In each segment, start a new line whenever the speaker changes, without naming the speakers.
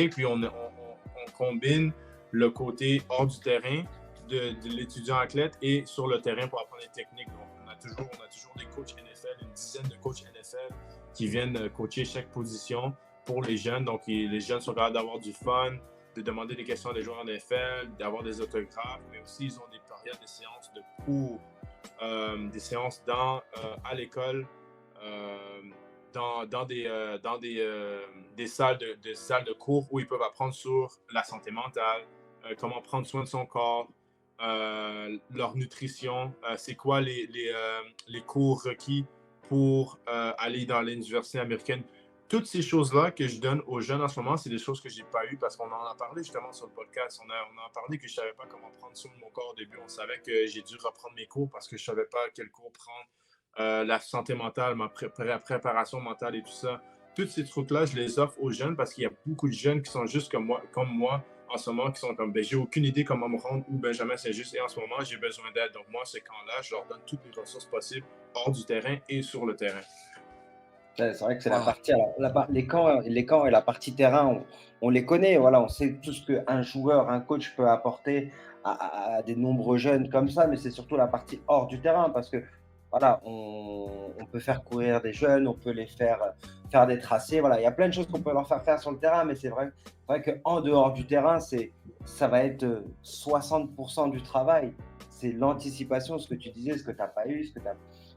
et puis on combine le côté hors du terrain de l'étudiant athlète et sur le terrain pour apprendre les techniques. Donc, on a toujours des coachs NFL, une dizaine de coachs NFL qui viennent coacher chaque position pour les jeunes. Donc, les jeunes sont capables d'avoir du fun, de demander des questions à des joueurs en NFL, d'avoir des autographes, mais aussi ils ont des périodes de séances de cours, des séances à l'école, des salles de cours où ils peuvent apprendre sur la santé mentale, comment prendre soin de son corps, leur nutrition, c'est quoi les cours requis pour aller dans l'université américaine. Toutes ces choses-là que je donne aux jeunes en ce moment, c'est des choses que je n'ai pas eues parce qu'on en a parlé justement sur le podcast. On a parlé que je ne savais pas comment prendre soin de mon corps au début. On savait que j'ai dû reprendre mes cours parce que je ne savais pas quel cours prendre. La santé mentale, ma préparation mentale et tout ça. Tous ces trucs-là, je les offre aux jeunes parce qu'il y a beaucoup de jeunes qui sont juste comme moi en ce moment, qui sont comme, ben, j'ai aucune idée comment me rendre où Benjamin Saint-Just est en ce moment, j'ai besoin d'aide. Donc moi, ces camps-là, je leur donne toutes les ressources possibles hors du terrain et sur le terrain.
C'est vrai que c'est la
Wow.
partie, alors, les camps et la partie terrain, on les connaît, voilà, on sait tout ce qu'un joueur, un coach peut apporter à des nombreux jeunes comme ça, mais c'est surtout la partie hors du terrain parce que voilà, on peut faire courir des jeunes, on peut les faire des tracés, voilà, il y a plein de choses qu'on peut leur faire faire sur le terrain, mais c'est vrai qu'en dehors du terrain, ça va être 60% du travail, c'est l'anticipation, ce que tu disais, ce que tu n'as pas eu,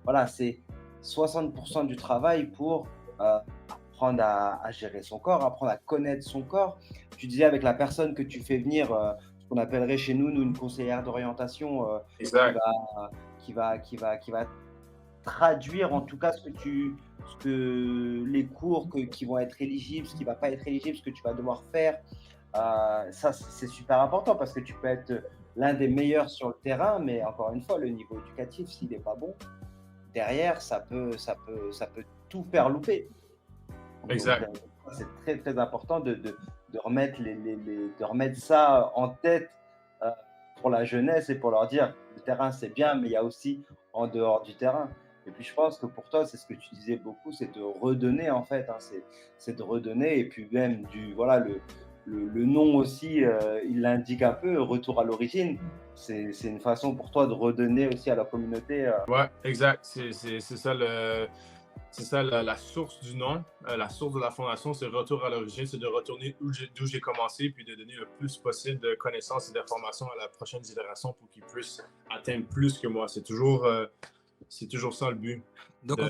voilà, c'est 60% du travail pour apprendre à gérer son corps, apprendre à connaître son corps. Tu disais avec la personne que tu fais venir, ce qu'on appellerait chez nous, une conseillère d'orientation qui
Exact.
va, qui va traduire en tout cas les cours qui vont être éligibles, ce qui ne va pas être éligible, ce que tu vas devoir faire. Ça, c'est super important parce que tu peux être l'un des meilleurs sur le terrain, mais encore une fois, le niveau éducatif, s'il n'est pas bon, derrière, ça peut tout faire louper. Donc,
Exact.
c'est très, très important de remettre, de remettre ça en tête euh, pour la jeunesse et pour leur dire le terrain, c'est bien, mais il y a aussi en dehors du terrain. Et puis, je pense que pour toi, c'est ce que tu disais beaucoup, c'est de redonner, en fait. Hein, c'est de redonner. Et puis, même, voilà, le nom aussi, il l'indique un peu, retour à l'origine. C'est une façon pour toi de redonner aussi à la communauté.
Ouais, exact. C'est ça la source du nom, la source de la fondation, c'est retour à l'origine, c'est de retourner d'où j'ai commencé, puis de donner le plus possible de connaissances et d'informations à la prochaine génération pour qu'ils puissent atteindre plus que moi. C'est toujours ça le but.
Donc,
De